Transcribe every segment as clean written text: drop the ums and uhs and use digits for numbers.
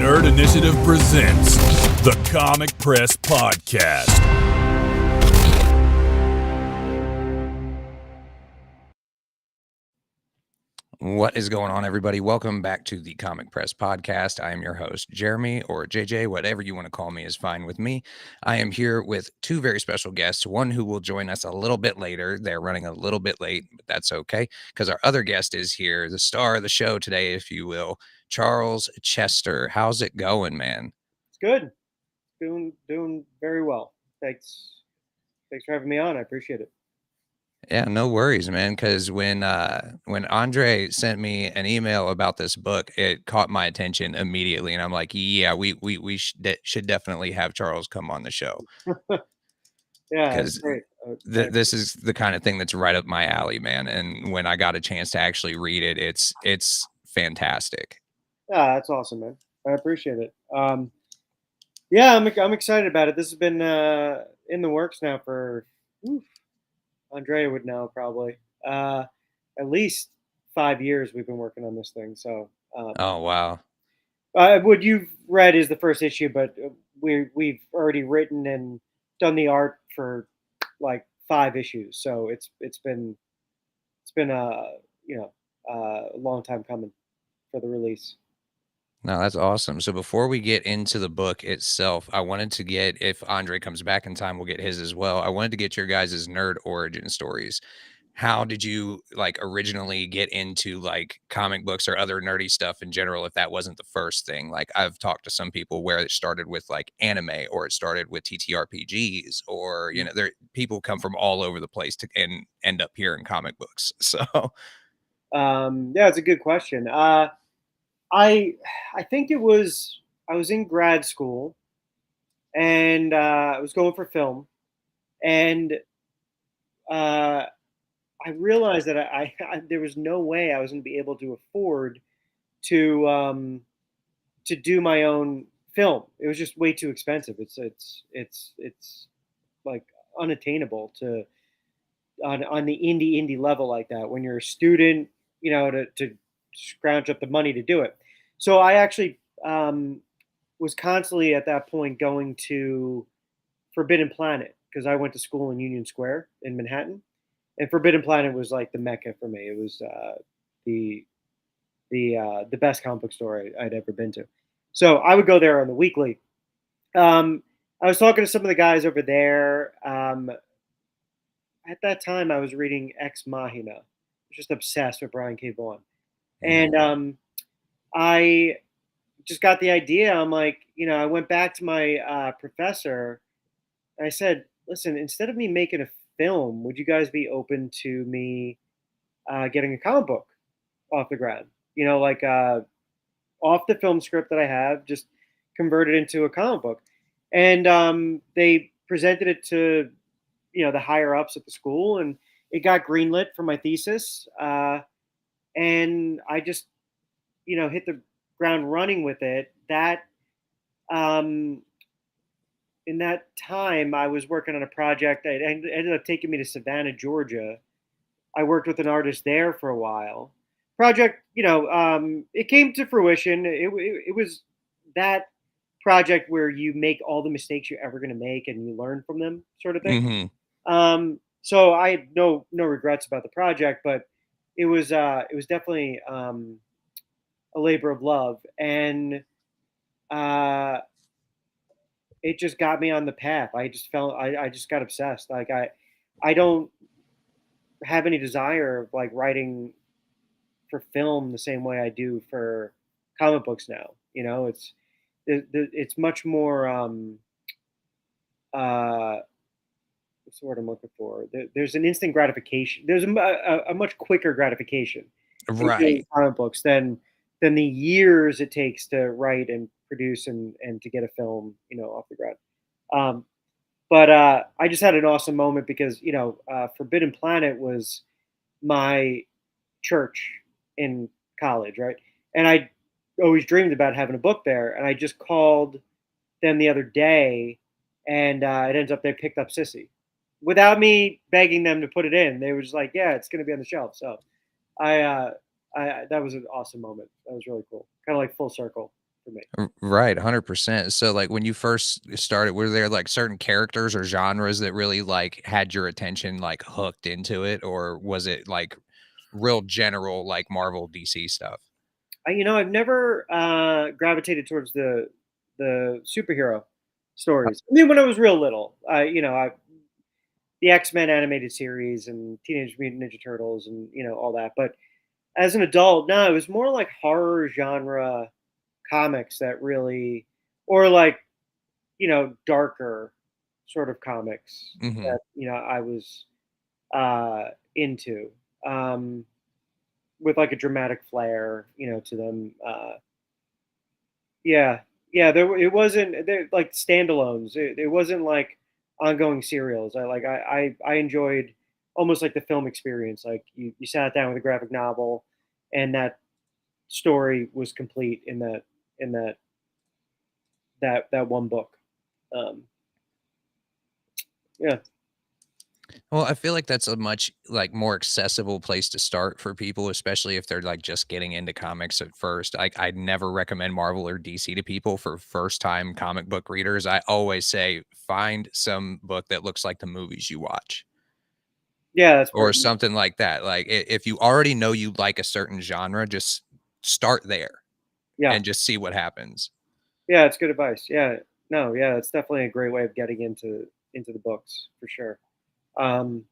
Nerd Initiative presents the Comic Press Podcast. What is going on, everybody? Welcome back to the Comic Press Podcast. I am your host, Jeremy, or JJ, whatever you want to call me is fine with me. I am here with two very special guests, one who will join us a little bit later. They're running a little bit late, but that's okay, because our other guest is here, the star of the show today, if you will, Charles Chester. How's it going, man? It's good. Doing very well. Thanks for having me on. I appreciate it. Yeah, no worries, man. Because when Andre sent me an email about this book, it caught my attention immediately, and I'm like, yeah, we should definitely have Charles come on the show. Yeah, Because great. this is the kind of thing that's right up my alley, man. And when I got a chance to actually read it, it's fantastic. Yeah, that's awesome, man. I appreciate it. Yeah, I'm excited about it. This has been in the works now for Andrea would know probably at least 5 years. We've been working on this thing. So Oh, wow. what you've read is the first issue, but we've already written and done the art for like 5 issues. So it's been a long time coming for the release. No, that's awesome. So before we get into the book itself, I wanted to get, if Andre comes back in time, we'll get his as well. I wanted to get your guys' nerd origin stories. How did you like originally get into like comic books or other nerdy stuff in general, if that wasn't the first thing? Like I've talked to some people where it started with like anime, or it started with TTRPGs, or there people come from all over the place to and end up here in comic books. So Yeah, it's a good question. I think it was I was in grad school and I was going for film, and I realized that there was no way I was going to be able to afford to do my own film. It was just way too expensive. It's like unattainable to on the indie level like that when you're a student, to scrounge up the money to do it. So I actually was constantly at that point going to Forbidden Planet because I went to school in Union Square in Manhattan, and Forbidden Planet was like the mecca for me. It was the the best comic book store I'd ever been to. So I would go there on the weekly. I was talking to some of the guys over there. At that time, I was reading Ex Machina. I was just obsessed with Brian K. Vaughan. And I just got the idea. I'm like, I went back to my professor. And I said, listen, instead of me making a film, would you guys be open to me getting a comic book off the ground? Like off the film script that I have, just convert it into a comic book. And they presented it to the higher ups at the school, and it got greenlit for my thesis. And I just hit the ground running with it. That in that time I was working on a project that ended up taking me to Savannah, Georgia. I worked with an artist there for a while. Project, it came to fruition. It was that project where you make all the mistakes you're ever going to make and you learn from them, sort of thing. So I had no regrets about the project, but it was definitely a labor of love, and it just got me on the path. I just got obsessed. Like I don't have any desire of like writing for film the same way I do for comic books now. It's much more what's the word I'm looking for? There's an instant gratification. There's a much quicker gratification in comic books than the years it takes to write and produce and to get a film off the ground. But I just had an awesome moment because Forbidden Planet was my church in college, right? And I always dreamed about having a book there, and I just called them the other day, and it ends up they picked up Cissy without me begging them to put it in. They were just like, yeah, it's going to be on the shelf. So I that was an awesome moment. That was really cool. Kind of like full circle for me. Right, 100%. So, like, when you first started, were there, like, certain characters or genres that really, like, had your attention, like, hooked into it? Or was it, like, real general, like, Marvel, DC stuff? I've never gravitated towards the superhero stories. I mean, when I was real little, the X-Men animated series and Teenage Mutant Ninja Turtles and all that. But as an adult, no, it was more like horror genre comics that really, or like darker sort of comics Mhm. that I was into, with like a dramatic flair, to them. Yeah, yeah. It wasn't like standalones. It wasn't like ongoing serials. I enjoyed almost like the film experience. Like you sat down with a graphic novel, and that story was complete in that one book. Um, yeah, Well, I feel like that's a much, like, more accessible place to start for people, especially if they're, like, just getting into comics at first. I'd never recommend Marvel or DC to people for first-time comic book readers. I always say, find some book that looks like the movies you watch yeah. That's or perfect. something like that. Like, if you already know you like a certain genre, just start there Yeah, and just see what happens. yeah. It's good advice. Yeah, no, yeah. It's definitely a great way of getting into the books for sure. Um,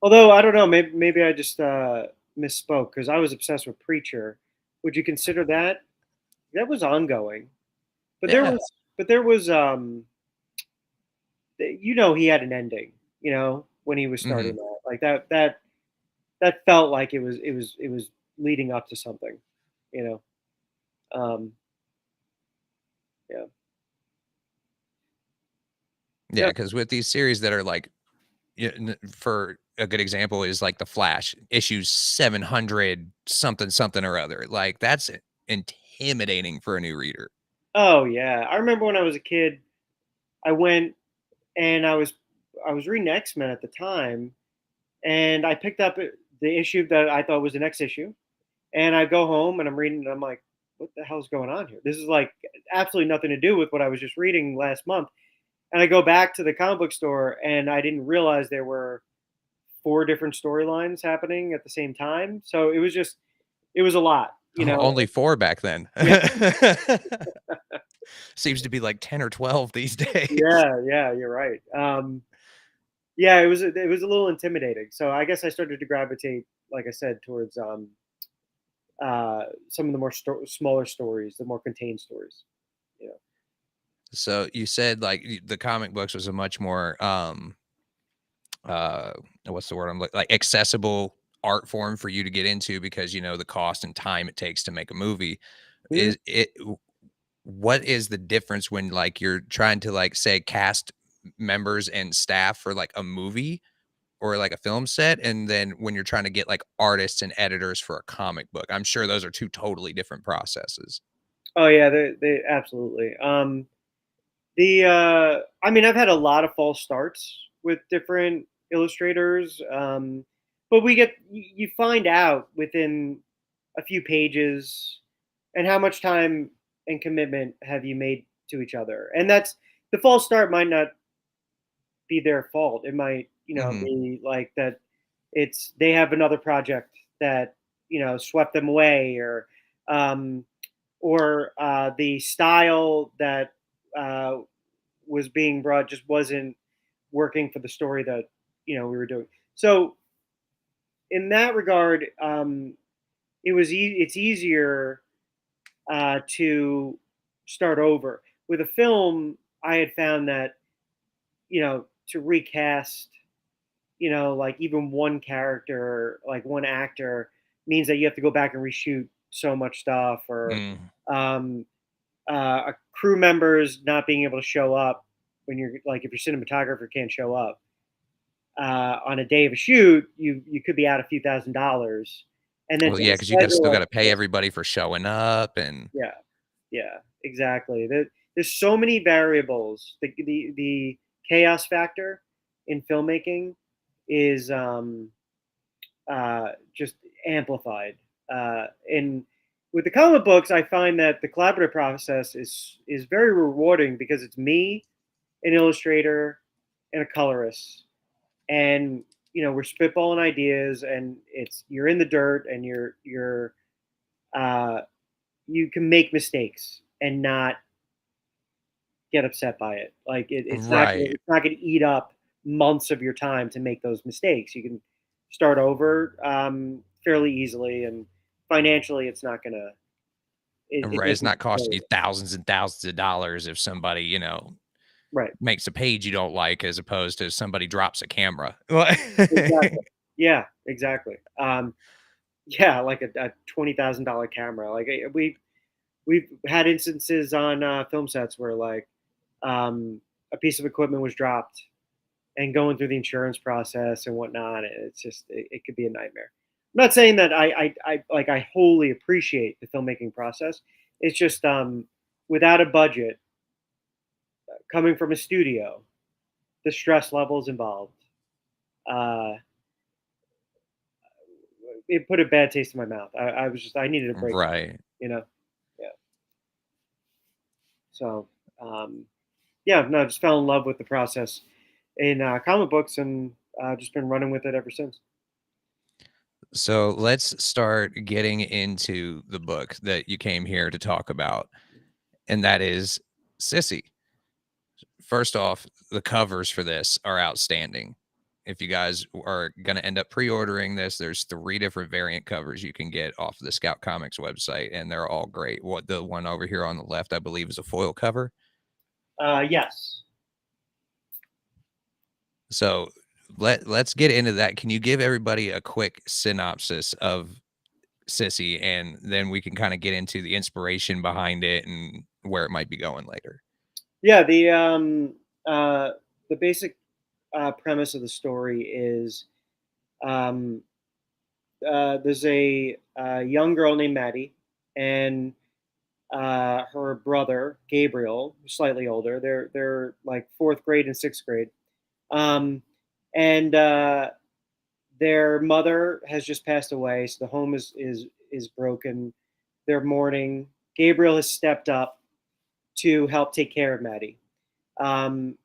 Although I don't know, maybe I just misspoke because I was obsessed with Preacher. Would you consider that? That was ongoing, but there Yeah. was, but there was, he had an ending. When he was starting Mhm. that, like that felt like it was leading up to something. You know, um, yeah, Yeah, yeah. because with these series that are, like, yeah, for a good example is like The Flash, issues 700 something something or other. Like that's intimidating for a new reader. Oh yeah, I remember when I was a kid, I went and I was reading X-Men at the time, and I picked up the issue that I thought was the next issue. And I go home and I'm reading, and I'm like, what the hell's going on here? This is like absolutely nothing to do with what I was just reading last month. And I go back to the comic book store, and I didn't realize there were four different storylines happening at the same time. So it was a lot, Only four back then. Yeah, Seems to be like 10 or 12 these days. yeah, yeah. You're right. Yeah, it was a little intimidating. So I guess I started to gravitate, like I said, towards some of the more smaller stories, the more contained stories. Yeah. So you said like the comic books was a much more uh what's the word I'm like accessible art form for you to get into because you know the cost and time it takes to make a movie. Mhm. Is it what is the difference when like you're trying to like say cast members and staff for like a movie or like a film set and then when you're trying to get like artists and editors for a comic book? I'm sure those are two totally different processes. Oh yeah, they absolutely. I mean, I've had a lot of false starts with different illustrators, but you find out within a few pages, and how much time and commitment have you made to each other, and that's the false start might not be their fault. It might, Mhm. be like that. They have another project that swept them away, um, or the style that uh, was being brought just wasn't working for the story that we were doing. So in that regard, it's easier to start over. With a film, I had found that to recast, like even one character, like one actor, means that you have to go back and reshoot so much stuff, or Mm. um, crew members not being able to show up when you're like if your cinematographer can't show up on a day of a shoot, you could be out a few $1,000s, and then Well, to yeah, because you got still schedule got it. to pay everybody for showing up, and Yeah, yeah, exactly. There's so many variables. The chaos factor in filmmaking is just amplified, and with the comic books, I find that the collaborative process is very rewarding because it's me, an illustrator, and a colorist, and we're spitballing ideas, and you're in the dirt, and uh, you can make mistakes and not get upset by it. Like Right. it's not gonna eat up months of your time to make those mistakes. You can start over fairly easily, and financially, it's not gonna. It Right. It's doesn't not costing kill you you. thousands and thousands of dollars if somebody, Right. makes a page you don't like as opposed to somebody drops a camera. Exactly. Yeah. Exactly. Yeah, like a $20,000 camera. Like we've had instances on film sets where like a piece of equipment was dropped and going through the insurance process and whatnot. And it's just it could be a nightmare. I'm not saying that I wholly appreciate the filmmaking process. It's just without a budget, coming from a studio, the stress levels involved. Uh, it put a bad taste in my mouth. I needed a break from it, Right. you know. Yeah. So yeah, no, I just fell in love with the process in comic books, and just been running with it ever since. So let's start getting into the book that you came here to talk about, and that is Cissy. First off, the covers for this are outstanding. If you guys are going to end up pre-ordering this, there's 3 different variant covers you can get off the Scout Comics website, and they're all great. What the one over here on the left, I believe, is a foil cover. Yes. So let's get into that. Can you give everybody a quick synopsis of Cissy, and then we can kind of get into the inspiration behind it and where it might be going later. Yeah. Uh, the basic premise of the story is um, there's a young girl named Maddie, and her brother Gabriel, who's slightly older. They're like fourth grade and sixth grade, um, and their mother has just passed away, so the home is broken. They're mourning. Gabriel has stepped up to help take care of Maddie. Um,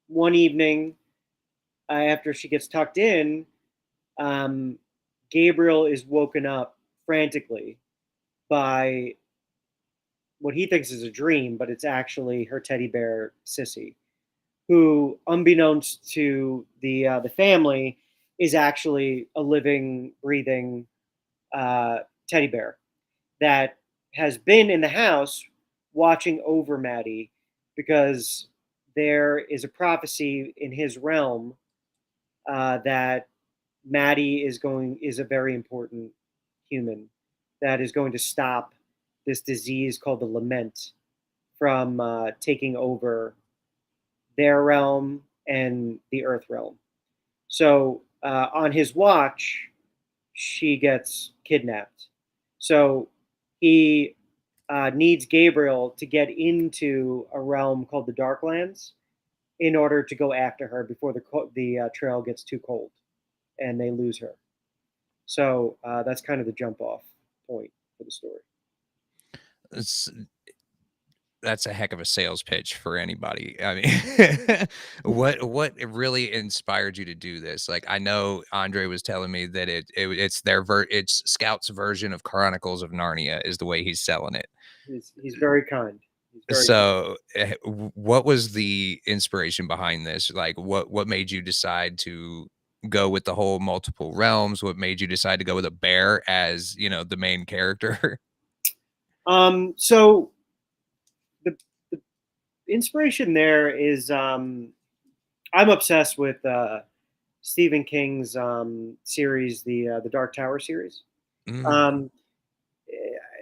One evening, after she gets tucked in, um, Gabriel is woken up frantically by what he thinks is a dream, but it's actually her teddy bear Cissy, who, unbeknownst to the family, is actually a living, breathing uh, teddy bear that has been in the house watching over Maddie, because there is a prophecy in his realm that Maddie is a very important human that is going to stop this disease called the lament from taking over their realm and the earth realm. So on his watch, she gets kidnapped. So he needs Gabriel to get into a realm called the Darklands in order to go after her before the trail gets too cold and they lose her. So that's kind of the jump off point for the story. It's That's a heck of a sales pitch for anybody. I mean, what really inspired you to do this? Like, I know Andre was telling me that it's Scout's version of Chronicles of Narnia is the way he's selling it. He's very kind. He's very kind. So, what was the inspiration behind this? Like, what made you decide to go with the whole multiple realms? What made you decide to go with a bear as, the main character? So the inspiration there is I'm obsessed with Stephen King's series, the Dark Tower series, Mm, um,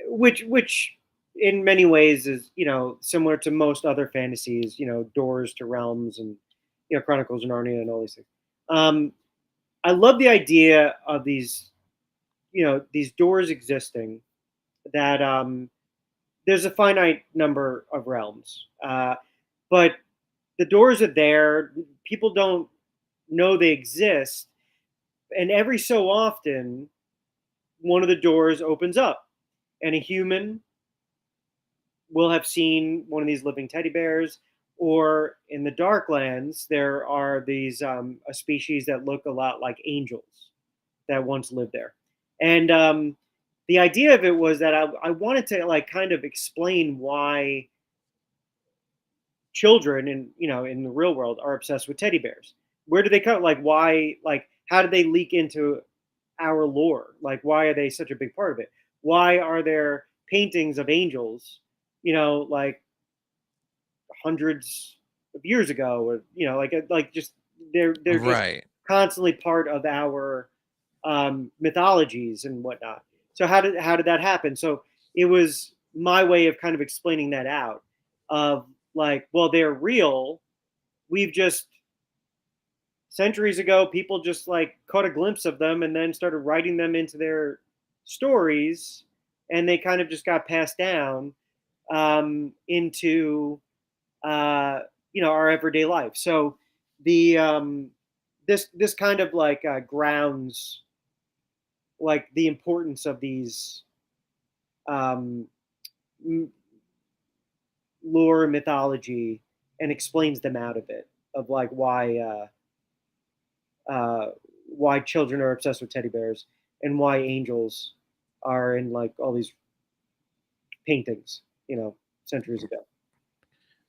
which in many ways is similar to most other fantasies, Doors to Realms and Chronicles of Narnia and all these things. I love the idea of these doors existing, that there's a finite number of realms, but the doors are there. People don't know they exist, and every so often, one of the doors opens up, and a human will have seen one of these living teddy bears. Or in the Darklands, there are these a species that look a lot like angels that once lived there. And the idea of it was that I wanted to like kind of explain why children in the real world are obsessed with teddy bears. Where do they come? Like why? Like how did they leak into our lore? Like why are they such a big part of it? Why are there paintings of angels? Like hundreds of years ago, or like just they're just Right. constantly part of our mythologies and whatnot. So how did that happen? So it was my way of kind of explaining that out of like, well, they're real. We've just centuries ago, people just like caught a glimpse of them and then started writing them into their stories, and they kind of just got passed down into our everyday life. So the this kind of like grounds like the importance of these um, lore and mythology, and explains them out of it, of like why children are obsessed with teddy bears and why angels are in like all these paintings, centuries ago.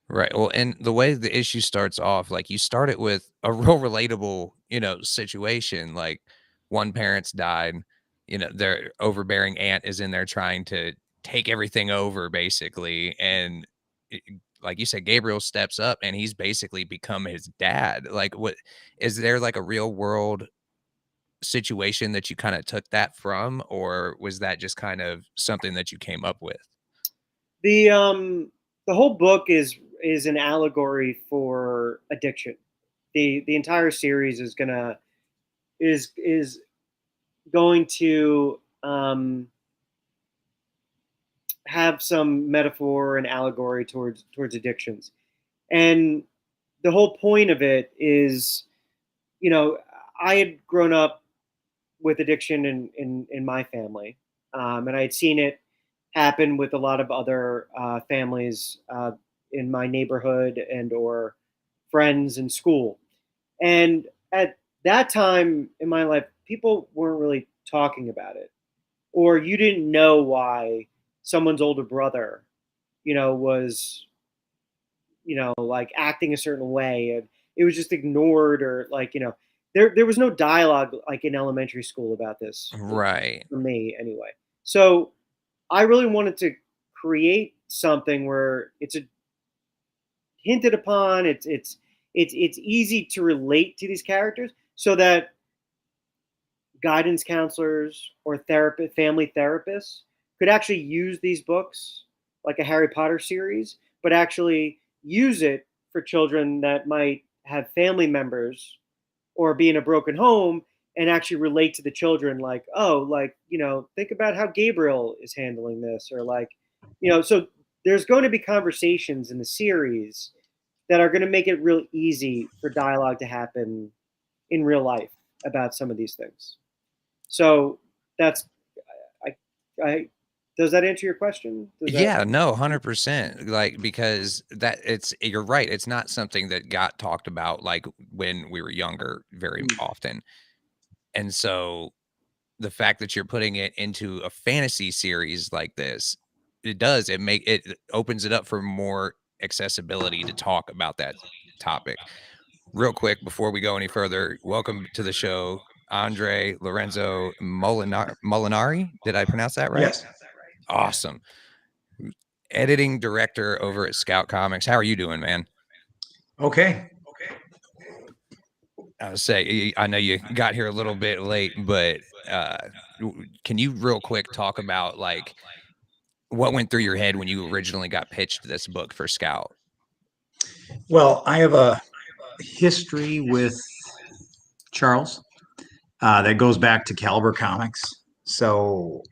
Right. Well, and the way the issue starts off, like you start it with a real relatable, situation. Like one parent's died, their overbearing aunt is in there trying to take everything over, basically. And like you said, Gabriel steps up and he's basically become his dad. Like, what is there like a real world situation that you kind of took that from, or was that just kind of something that you came up with? The whole book is an allegory for addiction. The entire series is going to have some metaphor and allegory towards addictions. And the whole point of it is, I had grown up with addiction in my family, and I had seen it happen with a lot of other families in my neighborhood and or friends in school. And at that time in my life, people weren't really talking about it, or you didn't know why someone's older brother, was like acting a certain way, and it was just ignored, or like there was no dialogue like in elementary school about this Right. for me anyway. So I really wanted to create something where it's hinted upon, it's easy to relate to these characters, so that guidance counselors or family therapists could actually use these books like a Harry Potter series, but actually use it for children that might have family members or be in a broken home, and actually relate to the children, like, oh, like, think about how Gabriel is handling this, or like, so there's going to be conversations in the series that are going to make it real easy for dialogue to happen in real life about some of these things. So that's I does that answer your question? Yeah, no, 100%. Like, because you're right. It's not something that got talked about like when we were younger very often. And so the fact that you're putting it into a fantasy series like this, it opens it up for more accessibility to talk about that topic. Real quick before we go any further, welcome to the show, Andre Lorenzo Molinari. Did I pronounce that right? Yes. Awesome. Editing director over at Scout Comics. How are you doing, man? Okay. I know you got here a little bit late, but can you real quick talk about like what went through your head when you originally got pitched this book for Scout? Well, I have a history with Charles that goes back to Caliber Comics. So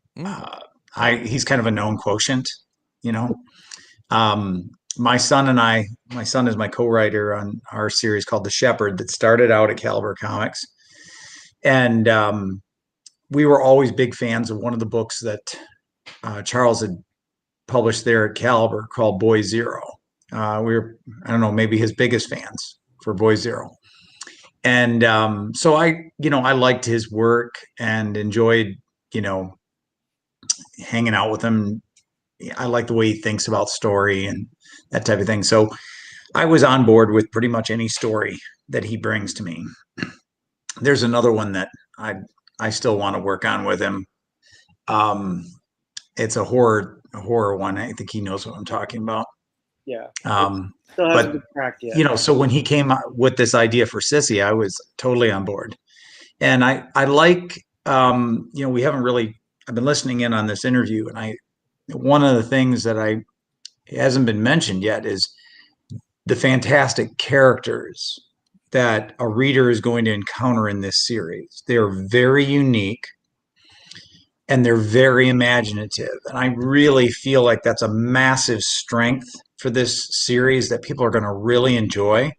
he's kind of a known quotient, you know. My son is my co-writer on our series called The Shepherd that started out at Caliber Comics. And we were always big fans of one of the books that Charles had published there at Caliber called Boy Zero. We were, I don't know, maybe his biggest fans for Boy Zero. And so I liked his work and enjoyed, hanging out with him. I like the way he thinks about story and that type of thing. So I was on board with pretty much any story that he brings to me. There's another one that I still want to work on with him. It's a horror one. I think he knows what I'm talking about. Yeah. Still hasn't been cracked yet. So when he came with this idea for Cissy, I was totally on board. And I like, we haven't really, I've been listening in on this interview, and one of the things that hasn't been mentioned yet is the fantastic characters that a reader is going to encounter in this series. They're very unique and they're very imaginative. And I really feel like that's a massive strength for this series that people are going to really enjoy.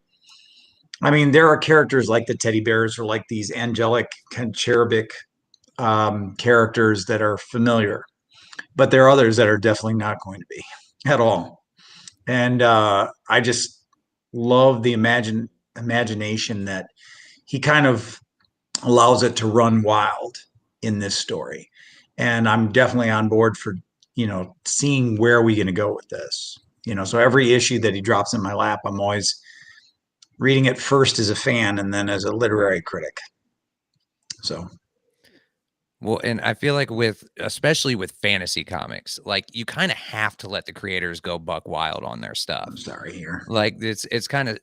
I mean, there are characters like the teddy bears or like these angelic kind of cherubic characters that are familiar, but there are others that are definitely not going to be at all. And I just love the imagination that he kind of allows it to run wild in this story. And I'm definitely on board for, seeing where are we going to go with this. So every issue that he drops in my lap, I'm always reading it first as a fan and then as a literary critic. So. Well, and I feel like especially with fantasy comics, like you kind of have to let the creators go buck wild on their stuff. I'm sorry here. Like it's kind of,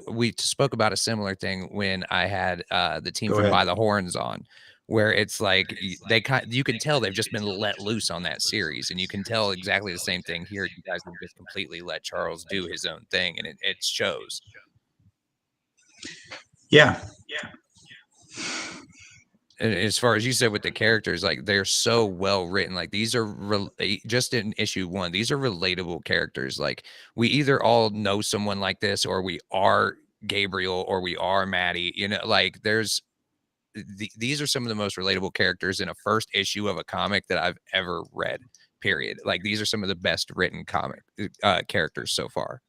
we spoke about a similar thing when I had the team from By the Horns on, where it's like you can tell they've just been let loose on that series, and you can tell exactly the same thing here. You guys have just completely let Charles do his own thing, and it shows. Yeah. As far as you said with the characters, like they're so well written. Like these are just in issue 1, these are relatable characters. Like we either all know someone like this, or we are Gabriel, or we are Maddie. Like these are some of the most relatable characters in a first issue of a comic that I've ever read. Period. Like these are some of the best written comic characters so far.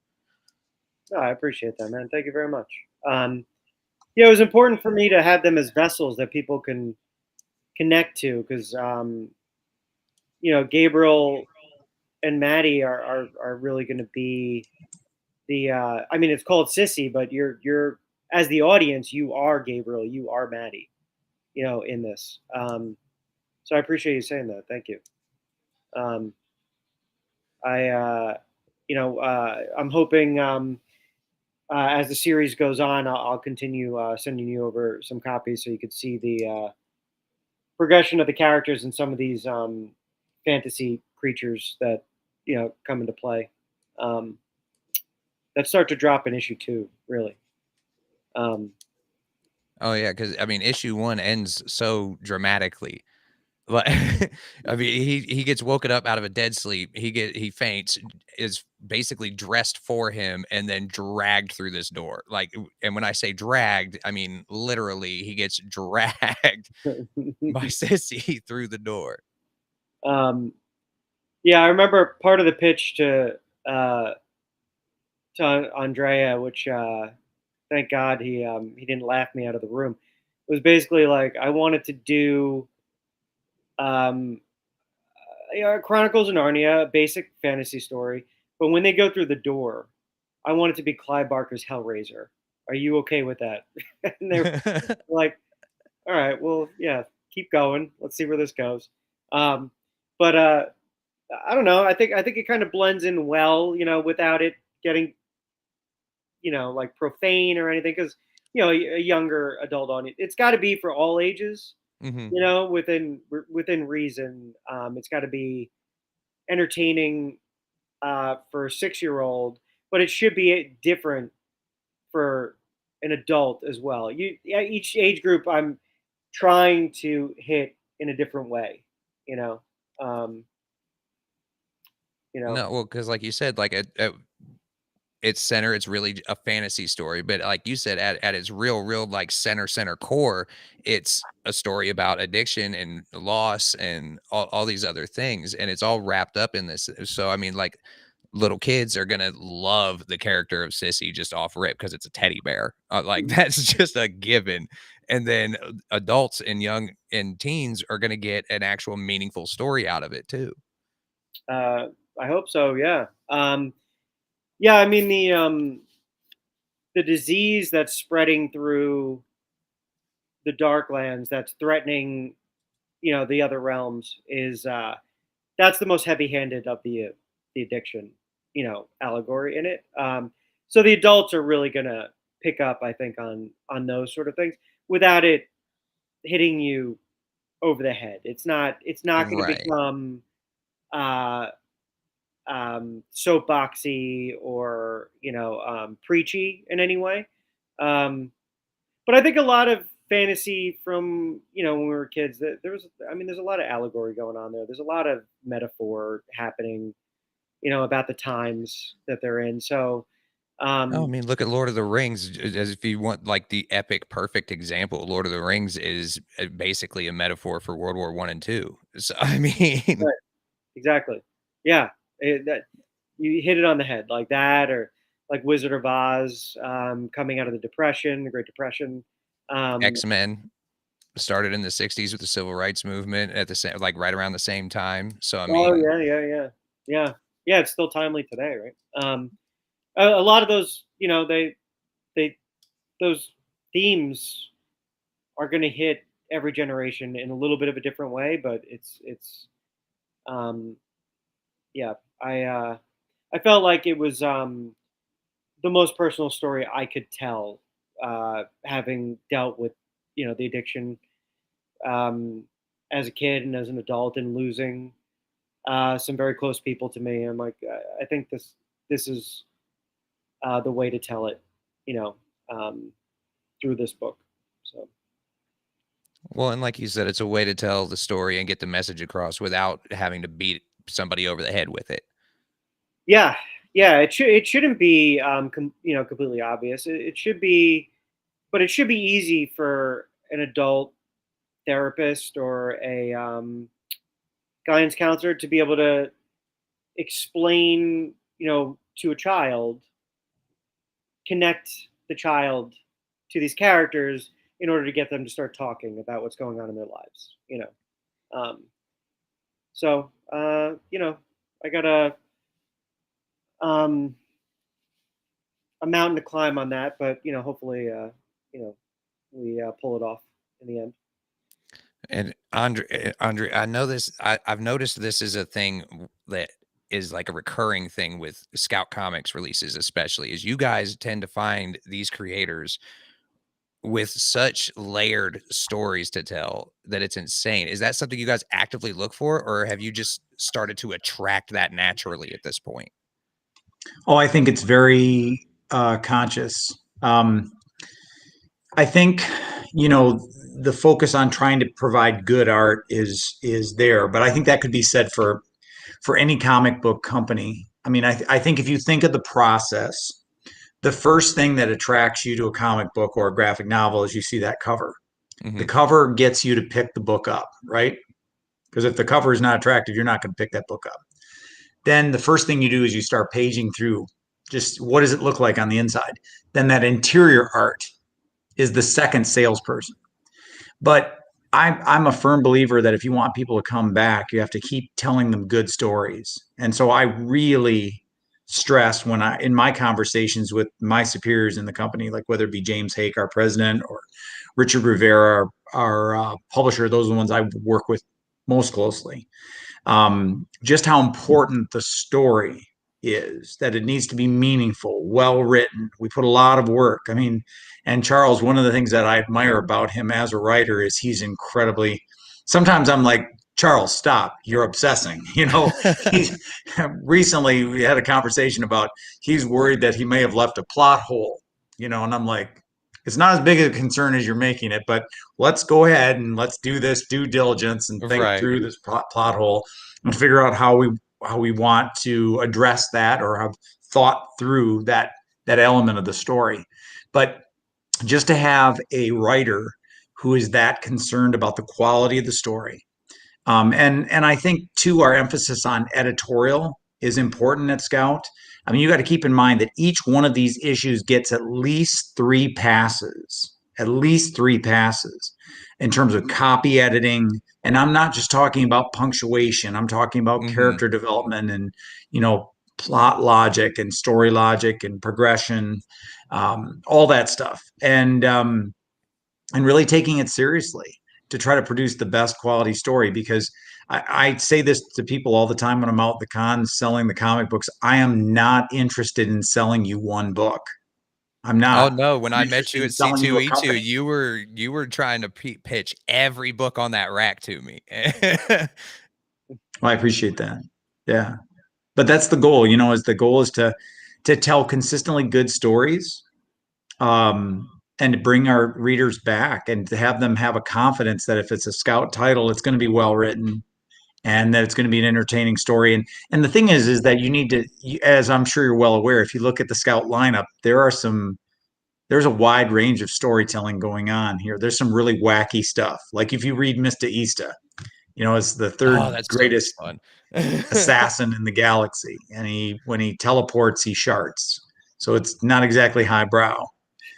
Oh, I appreciate that, man. Thank you very much. It was important for me to have them as vessels that people can connect to, because Gabriel and Maddie are really going to be the. I mean, it's called Cissy, but you're as the audience, you are Gabriel, you are Maddie, in this. So I appreciate you saying that. Thank you. I'm hoping. As the series goes on, I'll continue sending you over some copies so you could see the progression of the characters and some of these fantasy creatures that come into play. That start to drop in issue 2, really. Oh yeah, because I mean, issue 1 ends so dramatically. But I mean, he gets woken up out of a dead sleep. He faints, is basically dressed for him, and then dragged through this door. Like, and when I say dragged, I mean literally, he gets dragged by Cissy through the door. Yeah, I remember part of the pitch to Andrea, which thank God he didn't laugh me out of the room. It was basically like I wanted to do. Chronicles of Narnia, a basic fantasy story. But when they go through the door, I want it to be Clive Barker's Hellraiser. Are you okay with that? And they're like, all right, well, yeah, keep going. Let's see where this goes. But I don't know. I think it kind of blends in well, without it getting, like profane or anything. Because a younger adult audience, it's got to be for all ages. Mm-hmm. Within reason. It's got to be entertaining for a 6-year-old, but it should be different for an adult as well. Each age group I'm trying to hit in a different way. No, well, because like you said, like its center, it's really a fantasy story. But like you said, at its real like center core, it's a story about addiction and loss and all these other things. And it's all wrapped up in this. So I mean, like little kids are gonna love the character of Cissy just off rip because it's a teddy bear. Like that's just a given. And then adults and young and teens are gonna get an actual meaningful story out of it too. I hope so. Yeah. Yeah. I mean the disease that's spreading through the Darklands that's threatening, the other realms is that's the most heavy-handed of the addiction, allegory in it. So the adults are really gonna pick up, I think, on those sort of things without it hitting you over the head. It's not going to Right. become uh, soapboxy or preachy in any way. But I think a lot of fantasy from when we were kids, that there's a lot of allegory going on there. There's a lot of metaphor happening, about the times that they're in. So Oh, I um, mean, look at Lord of the Rings. As if you want like the epic, perfect example, Lord of the Rings is basically a metaphor for World War One and Two. So I mean, right, exactly, yeah, that you hit it on the head like that, or like Wizard of Oz, coming out of the Great Depression. Um, X-Men started in the '60s with the Civil Rights Movement at the same, like right around the same time. So I oh mean, yeah, yeah, yeah, yeah, yeah. It's still timely today, right? A lot of those, they those themes are going to hit every generation in a little bit of a different way, but it's um, yeah. I felt like it was the most personal story I could tell, having dealt with the addiction, um, as a kid and as an adult, and losing some very close people to me. I'm like, I think this is the way to tell it, you know, um, through this book. So well, and like you said, it's a way to tell the story and get the message across without having to beat somebody over the head with it. yeah, yeah, it shouldn't be completely obvious. It should be, but it should be easy for an adult therapist or a guidance counselor to be able to explain, to a child, connect the child to these characters in order to get them to start talking about what's going on in their lives. Um, so I got um, a mountain to climb on that, but hopefully, we pull it off in the end. And Andre, I know this. I've noticed this is a thing that is like a recurring thing with Scout Comics releases, especially, is you guys tend to find these creators with such layered stories to tell that it's insane. Is that something you guys actively look for, or have you just started to attract that naturally at this point? Oh, I think it's very conscious. I think, you know, the focus on trying to provide good art is there, but I think that could be said for any comic book company. I mean, I think if you think of the process, the first thing that attracts you to a comic book or a graphic novel is you see that cover. The Hmm. cover gets you to pick the book up, right? Because if the cover is not attractive, you're not going to pick that book up. Then the first thing you do is you start paging through just what does it look like on the inside. Then that interior art is the second salesperson. But I'm a firm believer that if you want people to come back, you have to keep telling them good stories. And so I really stress when in my conversations with my superiors in the company, like whether it be James Hake, our president, or Richard Rivera, our publisher, those are the ones I work with most closely. Just how important the story is, that it needs to be meaningful, well written. We put a lot of work. I mean, and Charles, one of the things that I admire about him as a writer is he's incredibly, sometimes I'm like, Charles, stop, you're obsessing. He recently we had a conversation about he's worried that he may have left a plot hole, and I'm like, it's not as big a concern as you're making it, but let's go ahead and let's do this due diligence and think Right. through this plot hole and figure out how we we want to address that or have thought through that element of the story. But just to have a writer who is that concerned about the quality of the story, and I think too, our emphasis on editorial is important at Scout. I mean, you got to keep in mind that each one of these issues gets at least 3 passes, in terms of copy editing. And I'm not just talking about punctuation. I'm talking about character development and, plot logic and story logic and progression, all that stuff. And really taking it seriously to try to produce the best quality story, because I say this to people all the time when I'm out at the cons selling the comic books. I am not interested in selling you one book. I'm Oh not. no! When I'm I met you interested in at selling you a C2E2, company. you were trying to pitch every book on that rack to me. Well, I appreciate that. Yeah, but that's the goal. Is the goal is to tell consistently good stories, and to bring our readers back and to have them have a confidence that if it's a Scout title, it's going to be well written and that it's going to be an entertaining story. And the thing is that you need to, as I'm sure you're well aware, if you look at the Scout lineup, there's a wide range of storytelling going on here. There's some really wacky stuff. Like if you read Mista Ista, it's the third Oh, that's so greatest fun. assassin in the galaxy, and when he teleports, he sharts. So it's not exactly highbrow.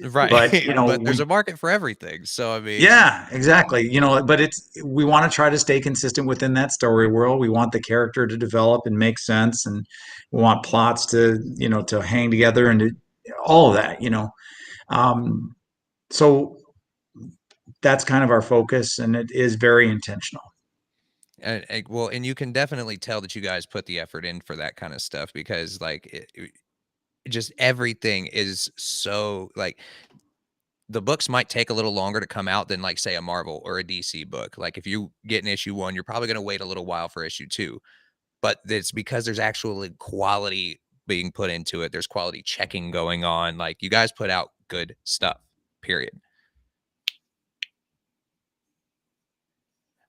Right. But But there's a market for everything. So I mean, yeah, exactly. But we want to try to stay consistent within that story world. We want the character to develop and make sense, and we want plots to to hang together and all of that. Um, so that's kind of our focus, and it is very intentional. well, and you can definitely tell that you guys put the effort in for that kind of stuff, because like just everything is so like the books might take a little longer to come out than like say a Marvel or a DC book. Like if you get an issue 1, you're probably going to wait a little while for issue 2, but it's because there's actually quality being put into it. There's quality checking going on. Like you guys put out good stuff, period.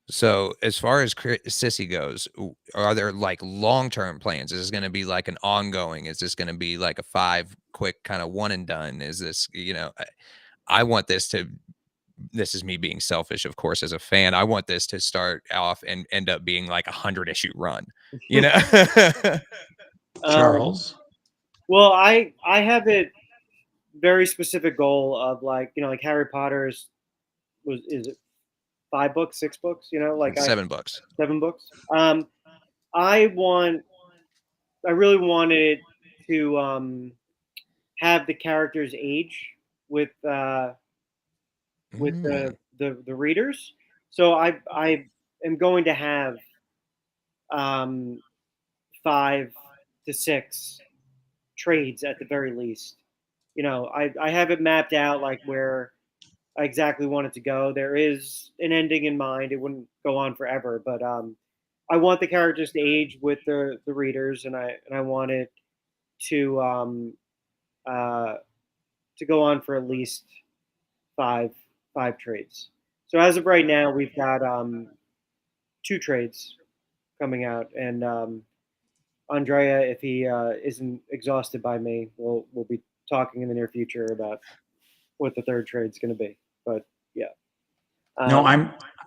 So as far as Cissy goes, are there like long-term plans? Is this going to be like an ongoing? Is this going to be like a 5 quick kind of one and done? Is this, I want this is me being selfish, of course, as a fan. I want this to start off and end up being like 100-issue run, Charles? Well, I have a very specific goal of like Harry Potter's is it 5 books, 6 books? 7 books. 7 books. I really wanted to have the characters age with the readers. So I am going to have 5 to 6 trades at the very least. I have it mapped out like where I exactly want it to go. There is an ending in mind. It wouldn't go on forever, but I want the characters to age with the readers, and I want it to go on for at least five trades. So as of right now, we've got 2 trades coming out, and Andrea, if he isn't exhausted by me, we'll be talking in the near future about what the 3rd trade's going to be. But yeah. No,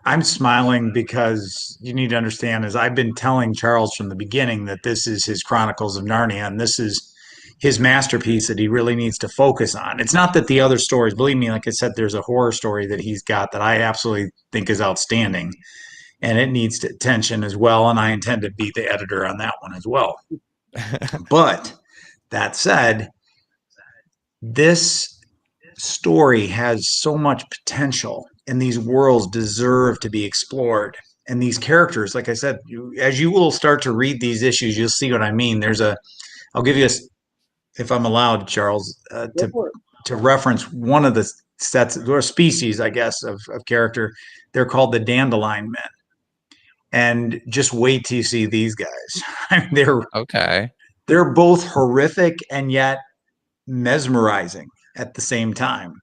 I'm smiling because you need to understand, as I've been telling Charles from the beginning, that this is his Chronicles of Narnia, and this is his masterpiece that he really needs to focus on. It's not that the other stories, believe me, like I said, there's a horror story that he's got that I absolutely think is outstanding, and it needs attention as well, and I intend to be the editor on that one as well. But that said, this story has so much potential, and these worlds deserve to be explored. And these characters, like I said, as you will start to read these issues, you'll see what I mean. I'll give you a, if I'm allowed, Charles, to reference one of the sets or species, I guess, of character. They're called the Dandelion Men. And just wait till you see these guys. Okay. They're both horrific and yet mesmerizing at the same time.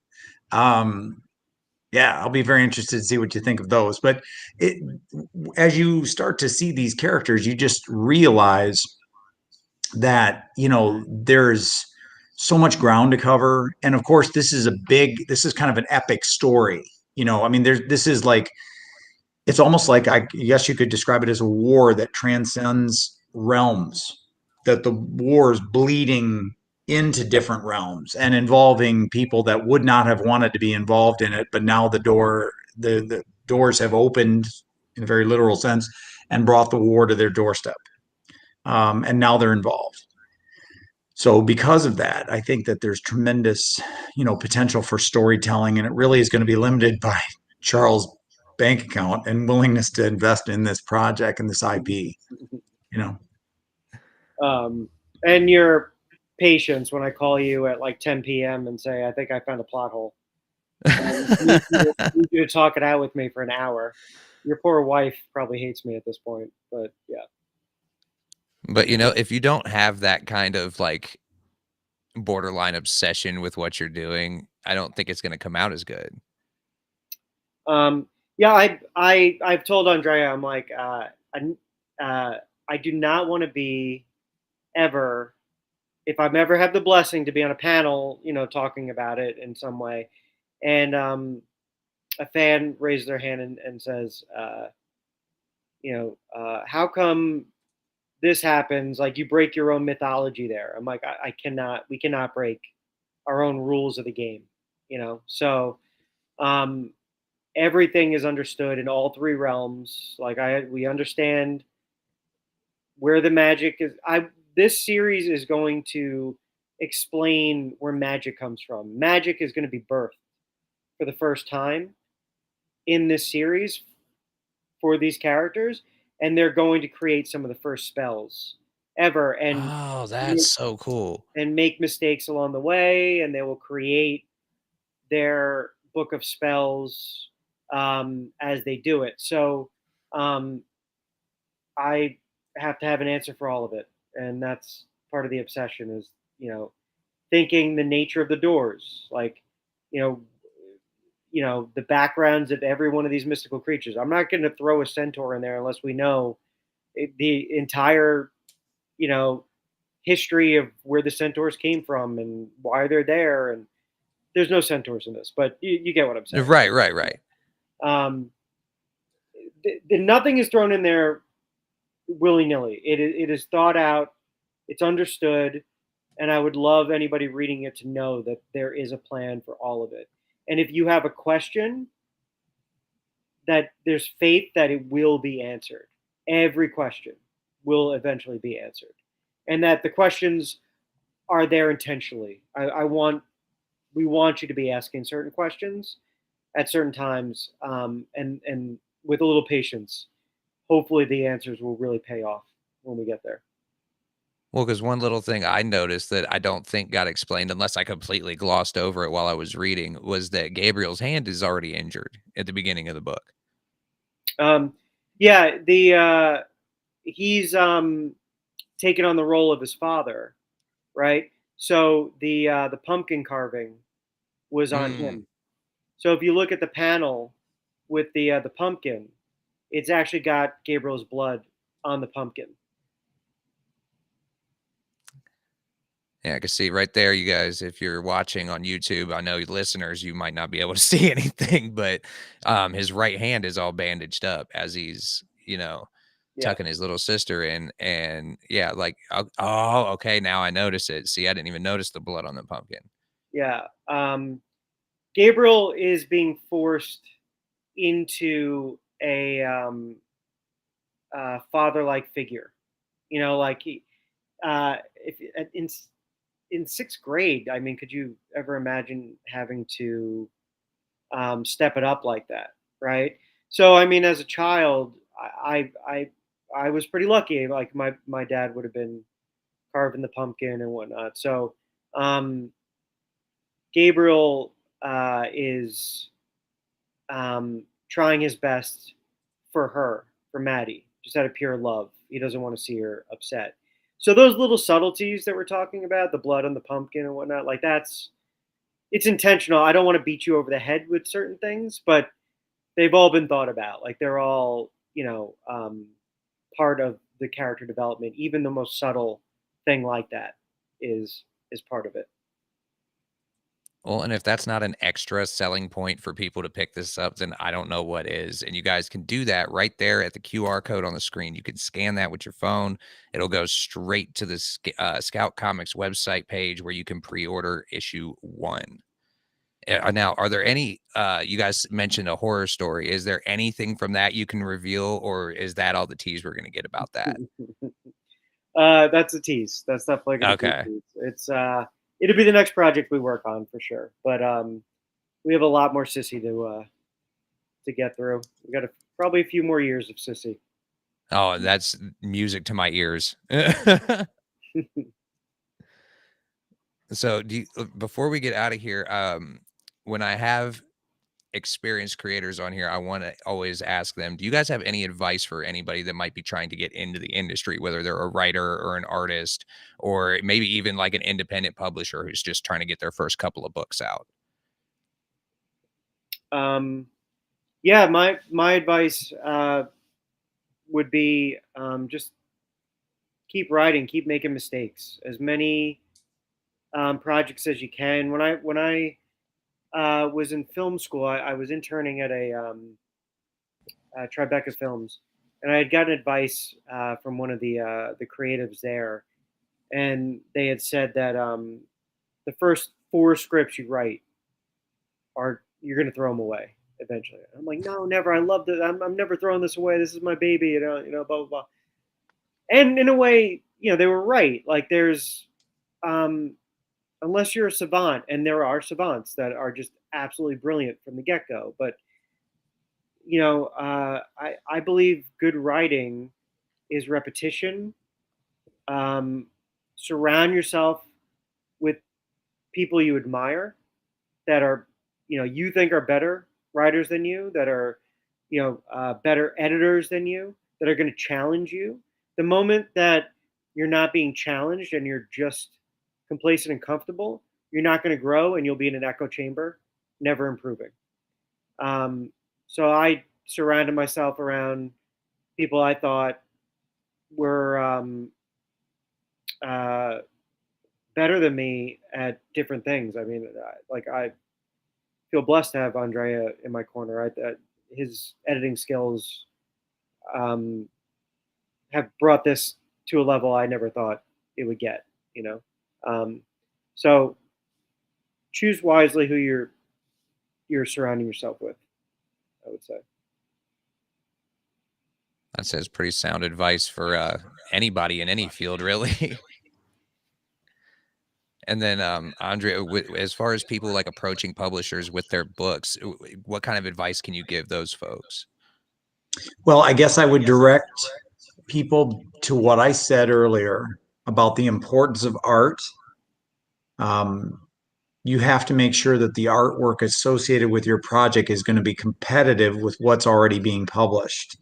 Yeah, I'll be very interested to see what you think of those. But as you start to see these characters, you just realize that, there's so much ground to cover. And of course, this is kind of an epic story. I mean, this is like, it's almost like, I guess you could describe it as a war that transcends realms, that the war is bleeding into different realms and involving people that would not have wanted to be involved in it, but now the doors have opened in a very literal sense and brought the war to their doorstep. And now they're involved. So because of that, I think that there's tremendous, potential for storytelling, and it really is going to be limited by Charles' bank account and willingness to invest in this project and this IP. And your patience when I call you at like 10 p.m. and say, I think I found a plot hole. Need you to talk it out with me for an hour. Your poor wife probably hates me at this point, but yeah. But if you don't have that kind of like borderline obsession with what you're doing, I don't think it's going to come out as good. Yeah, I've told Andrea, I'm like, I do not want to be ever, if I'm ever have the blessing to be on a panel, talking about it in some way, and a fan raises their hand and says, how come this happens? Like, you break your own mythology there. I'm like, we cannot break our own rules of the game, So everything is understood in all three realms. Like we understand where the magic is. This series is going to explain where magic comes from. Magic is going to be birthed for the first time in this series for these characters, and they're going to create some of the first spells ever. And oh, that's so cool. And make mistakes along the way, and they will create their book of spells as they do it. So I have to have an answer for all of it, and that's part of the obsession. Is thinking the nature of the doors, like the backgrounds of every one of these mystical creatures. I'm not going to throw a centaur in there unless we know the entire history of where the centaurs came from and why they're there. And there's no centaurs in this, but you get what I'm saying. Right. Nothing is thrown in there willy-nilly. It is thought out, it's understood, and I would love anybody reading it to know that there is a plan for all of it. And if you have a question, that there's faith that it will be answered. Every question will eventually be answered, and that the questions are there intentionally. We want you to be asking certain questions at certain times, and with a little patience, hopefully the answers will really pay off when we get there. Well, because one little thing I noticed that I don't think got explained, unless I completely glossed over it while I was reading, was that Gabriel's hand is already injured at the beginning of the book. Yeah, he's taken on the role of his father, right? So the pumpkin carving was on him. So if you look at the panel with the pumpkin, it's actually got Gabriel's blood on the pumpkin. Yeah, I can see right there, you guys, if you're watching on YouTube, I know listeners, you might not be able to see anything, but his right hand is all bandaged up as he's, tucking his little sister in. And yeah, like, oh, okay, now I notice it. See, I didn't even notice the blood on the pumpkin. Yeah. Gabriel is being forced into a father-like figure. Like if in sixth grade, I mean, could you ever imagine having to step it up like that, right? So, I mean, as a child, I was pretty lucky. Like my dad would have been carving the pumpkin and whatnot. So, Gabriel is trying his best for Maddie, just out of pure love. He doesn't want to see her upset. So those little subtleties that we're talking about, the blood on the pumpkin and whatnot, like it's intentional. I don't want to beat you over the head with certain things, but they've all been thought about. Like they're all, part of the character development. Even the most subtle thing like that is part of it. Well, and if that's not an extra selling point for people to pick this up, then I don't know what is. And you guys can do that right there at the QR code on the screen. You can scan that with your phone. It'll go straight to the Scout Comics website page where you can pre-order issue 1. Now, are there any, you guys mentioned a horror story. Is there anything from that you can reveal, or is that all the tease we're going to get about that? That's a tease. That's definitely going to be a tease. It's it'll be the next project we work on for sure. But we have a lot more Cissy to get through. We got probably a few more years of Cissy. Oh, that's music to my ears. So, before we get out of here, when I have experienced creators on here, I want to always ask them, do you guys have any advice for anybody that might be trying to get into the industry, whether they're a writer or an artist, or maybe even like an independent publisher who's just trying to get their first couple of books out? Yeah, my advice would be just keep writing, keep making mistakes, as many projects as you can. When I was in film school, I was interning at a Tribeca Films, and I had gotten advice from one of the creatives there, and they had said that the first 4 scripts you write you're going to throw them away eventually. I'm like, no, never. I love this. I'm never throwing this away. This is my baby. Blah blah blah. And in a way, they were right. Like there's unless you're a savant, and there are savants that are just absolutely brilliant from the get-go. But, I believe good writing is repetition. Surround yourself with people you admire that are, you think are better writers than you, that are, better editors than you, that are going to challenge you. The moment that you're not being challenged and you're just complacent and comfortable, you're not going to grow, and you'll be in an echo chamber, never improving. So I surrounded myself around people I thought were better than me at different things. I mean, I feel blessed to have Andrea in my corner. His editing skills have brought this to a level I never thought it would get. So choose wisely who you're surrounding yourself with, I would say. That says pretty sound advice for anybody in any field, really. And then, Andrea, as far as people like approaching publishers with their books, what kind of advice can you give those folks? Well, I guess I would direct people to what I said earlier about the importance of art. You have to make sure that the artwork associated with your project is going to be competitive with what's already being published.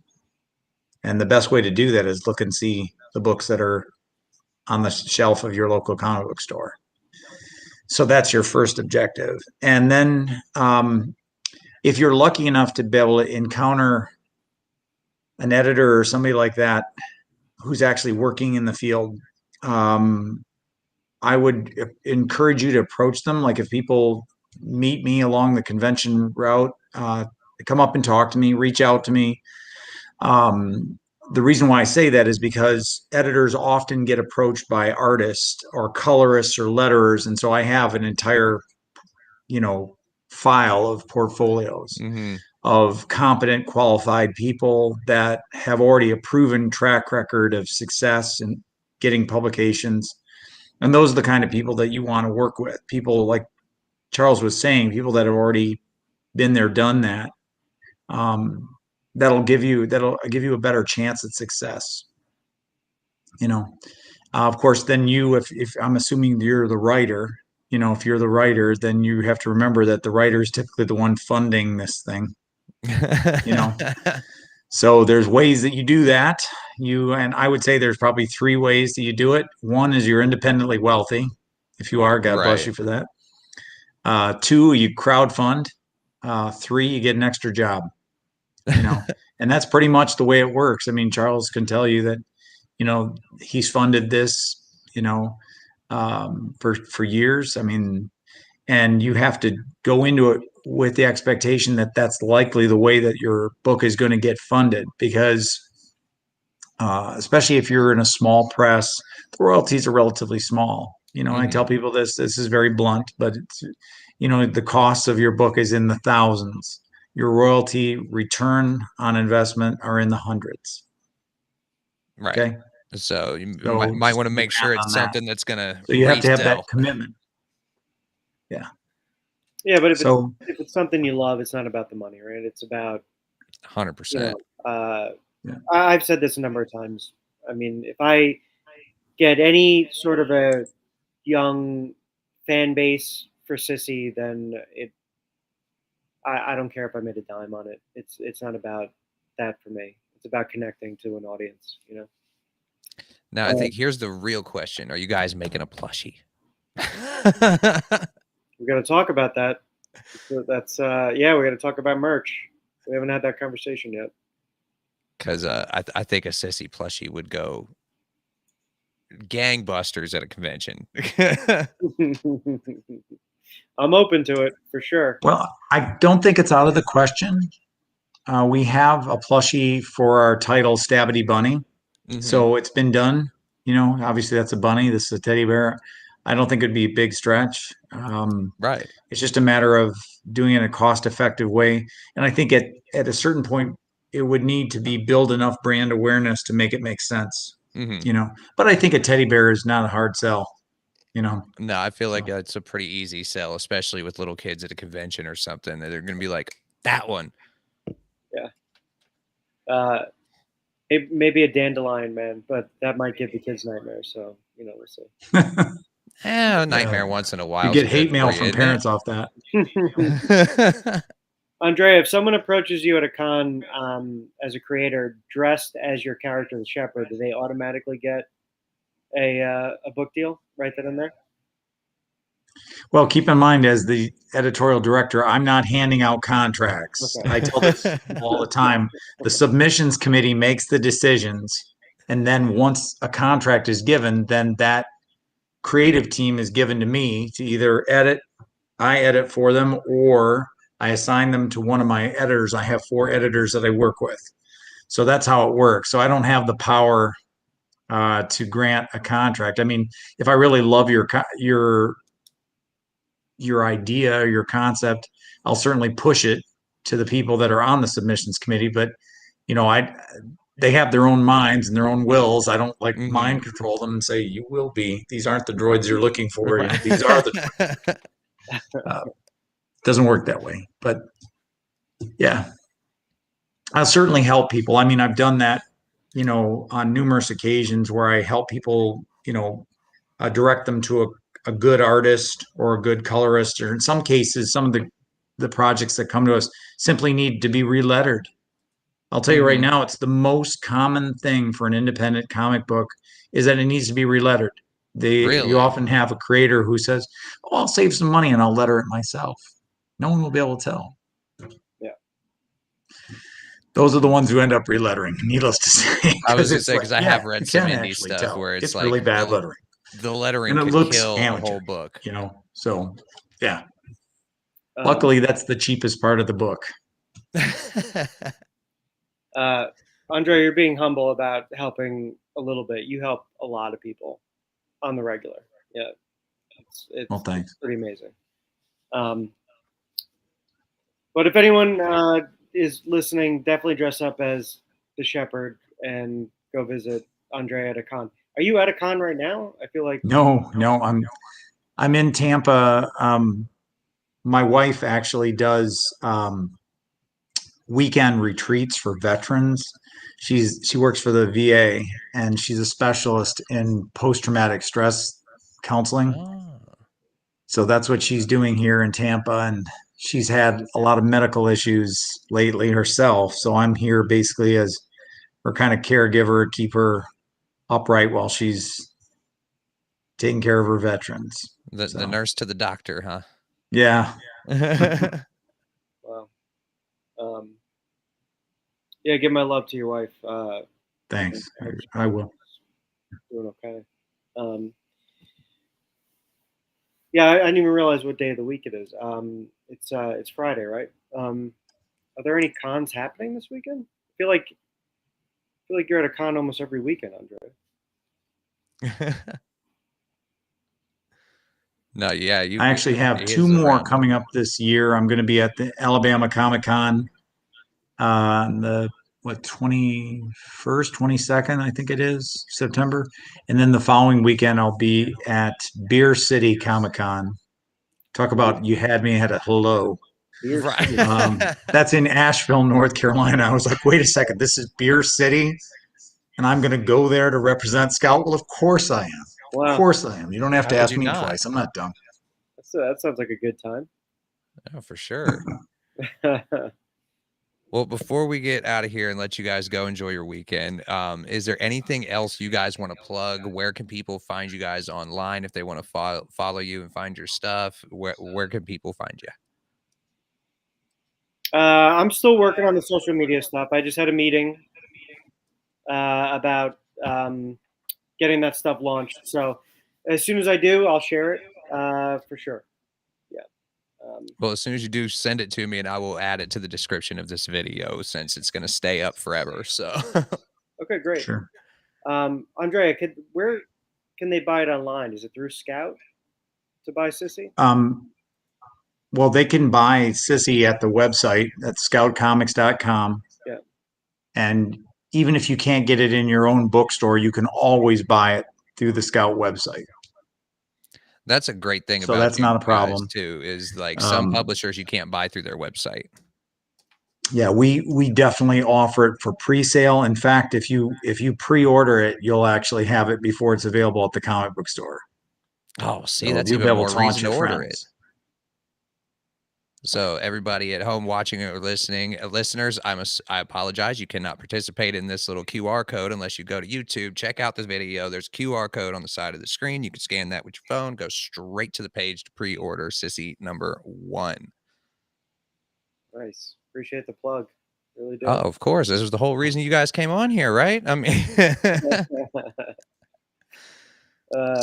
And the best way to do that is look and see the books that are on the shelf of your local comic book store. So that's your first objective. And then if you're lucky enough to be able to encounter an editor or somebody like that who's actually working in the field, I would encourage you to approach them. Like if people meet me along the convention route, come up and talk to me, reach out to me. The reason why I say that is because editors often get approached by artists or colorists or letterers. And so I have an entire, file of portfolios of competent, qualified people that have already a proven track record of success in getting publications. And those are the kind of people that you want to work with. People like Charles was saying, people that have already been there, done that. That'll give you a better chance at success. Of course, then if I'm assuming you're the writer, if you're the writer, then you have to remember that the writer is typically the one funding this thing. So there's ways that you do that. And I would say there's probably 3 ways that you do it. One is you're independently wealthy. If you are, God bless you for that. 2, you crowdfund. 3, you get an extra job. And that's pretty much the way it works. I mean, Charles can tell you that, he's funded this, for years. I mean, and you have to go into it with the expectation that that's likely the way that your book is going to get funded, because especially if you're in a small press, the royalties are relatively small. I tell people this is very blunt, but it's, the cost of your book is in the thousands. Your royalty return on investment are in the hundreds. Right. Okay. So you So might want to do make the sure math it's on that. something that's going to So you have to have that resell. commitment. Yeah. Yeah, but if So it's something you love, it's not about the money, right? It's about 100%. Yeah. I've said this a number of times. I mean, if I get any sort of a young fan base for Cissy, then I don't care if I made a dime on it. It's not about that for me. It's about connecting to an audience, Now, I think here's the real question. Are you guys making a plushie? We're going to talk about that. So that's yeah, we're going to talk about merch. We haven't had that conversation yet. Because I think a Cissy plushie would go gangbusters at a convention. I'm open to it for sure. well, I don't think it's out of the question. We have a plushie for our title, Stabbity Bunny. So it's been done. Obviously that's a bunny. This is a teddy bear. I don't think it'd be a big stretch. Right. It's just a matter of doing it in a cost-effective way. And I think at a certain point, it would need to be build enough brand awareness to make it make sense. But I think a teddy bear is not a hard sell. No, I feel like it's a pretty easy sell, especially with little kids at a convention or something. They're going to be like, that one. Yeah. Maybe a dandelion man, but that might give the kids nightmares. So we'll see. A nightmare once in a while. You get hate mail from parents off that. Andrea, if someone approaches you at a con as a creator dressed as your character, the shepherd, do they automatically get a book deal right then and there? Well, keep in mind, as the editorial director, I'm not handing out contracts. Okay. I tell this all the time. The submissions committee makes the decisions, and then once a contract is given, then that creative team is given to me to either I edit for them, or I assign them to one of my editors. I have 4 editors that I work with. So that's how it works. So I don't have the power to grant a contract. I mean, if I really love your idea or your concept, I'll certainly push it to the people that are on the submissions committee. But they have their own minds and their own wills. I don't mind control them and say, you will be. These aren't the droids you're looking for. These are the droids. Doesn't work that way. But yeah, I'll certainly help people. I mean, I've done that, on numerous occasions where I help people, direct them to a good artist or a good colorist, or in some cases, some of the projects that come to us simply need to be relettered. I'll tell you right now, it's the most common thing for an independent comic book is that it needs to be relettered. Really? You often have a creator who says, "Oh, I'll save some money and I'll letter it myself." No one will be able to tell. Yeah. Those are the ones who end up relettering, needless to say. I was going to say, because I have read some indie stuff tell. where it's like really bad lettering. The lettering and it could looks kill amateur, a whole book. So yeah. Luckily, that's the cheapest part of the book. Andre, you're being humble about helping a little bit. You help a lot of people on the regular. Yeah, it's Thanks. pretty amazing. But if anyone is listening, definitely dress up as the shepherd and go visit Andre at a con. Are you at a con right now? I feel like No, I'm in Tampa. My wife actually does weekend retreats for veterans. She works for the VA, and she's a specialist in post-traumatic stress counseling. So that's what she's doing here in Tampa, and she's had a lot of medical issues lately herself. So I'm here basically as her kind of caregiver, keep her upright while she's taking care of her veterans. The nurse to the doctor, huh? Yeah. Wow. Yeah, give my love to your wife. Thanks. I hope she's I will. doing okay. Yeah, I didn't even realize what day of the week it is. It's Friday, right? Are there any cons happening this weekend? I feel like you're at a con almost every weekend, Andre. No, yeah, I actually have he 2 is more around. coming up this year. I'm going to be at the Alabama Comic Con on the 21st, 22nd, I think it is, September. And then the following weekend I'll be at Beer City Comic Con. Talk about you had me at a hello. Beer Right. City. That's in Asheville, North Carolina. I was like, wait a second, this is Beer City, and I'm going to go there to represent Scout. Well, of course I am. Of Wow, course I am. You don't have How to could ask you me not? twice. I'm not dumb. that sounds like a good time. Oh, for sure. Well, before we get out of here and let you guys go enjoy your weekend, is there anything else you guys want to plug? Where can people find you guys online if they want to follow you and find your stuff? Where can people find you? I'm still working on the social media stuff. I just had a meeting about getting that stuff launched. So as soon as I do, I'll share it for sure. Yeah. Well, as soon as you do, send it to me and I will add it to the description of this video since it's going to stay up forever. So Okay, great. Sure. Andrea, where can they buy it online? Is it through Scout to buy Cissy? Well, they can buy Cissy at the website at scoutcomics.com. Yeah. And even if you can't get it in your own bookstore, you can always buy it through the Scout website. that's a great thing So about that's you not a guys problem. too, is like some Um, publishers you can't buy through their website. Yeah, we definitely offer it for pre-sale. In fact, if you pre-order it, you'll actually have it before it's available at the comic book store. Oh, see, So that's you'll be even able more to taunt reason to your order it. friends. So everybody at home watching or listening, listeners, I apologize. You cannot participate in this little QR code unless you go to YouTube. Check out this video. There's a QR code on the side of the screen. You can scan that with your phone. Go straight to the page to pre-order Cissy #1. Nice. Appreciate the plug. Really do. Oh, of course. This was the whole reason you guys came on here, right? I mean,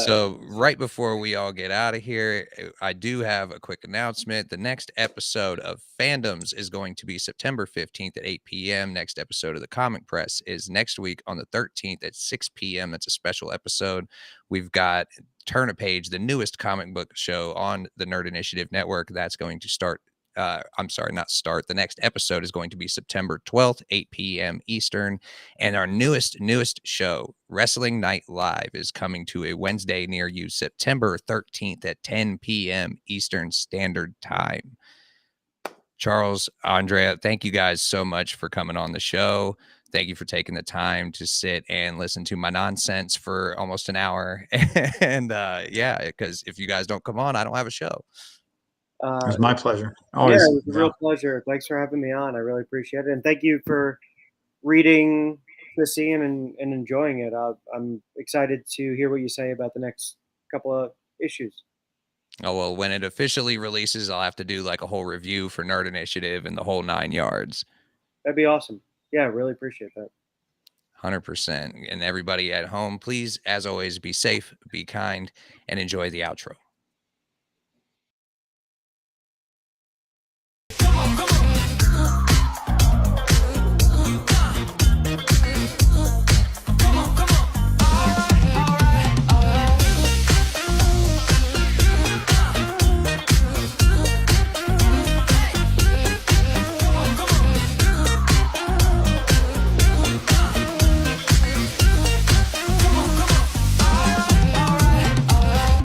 so right before we all get out of here, I do have a quick announcement. The next episode of Fandoms is going to be September 15th at 8 p.m. Next episode of the Comic Press is next week on the 13th at 6 p.m. That's a special episode. We've got Turn a Page, the newest comic book show on the Nerd Initiative Network. That's going to start. I'm sorry, not start. The next episode is going to be September 12th, 8 p.m. Eastern. And our newest show, Wrestling Night Live, is coming to a Wednesday near you, September 13th at 10 p.m. Eastern Standard Time. Charles, Andrea, thank you guys so much for coming on the show. Thank you for taking the time to sit and listen to my nonsense for almost an hour. And yeah, because if you guys don't come on, I don't have a show. It was my pleasure. Yeah, Always. it was a real pleasure. Thanks for having me on. I really appreciate it. And thank you for reading Cissy and enjoying it. I'm excited to hear what you say about the next couple of issues. Oh, well, when it officially releases, I'll have to do like a whole review for Nerd Initiative and the whole 9 yards. That'd be awesome. Yeah, really appreciate that. 100%. And everybody at home, please, as always, be safe, be kind, and enjoy the outro.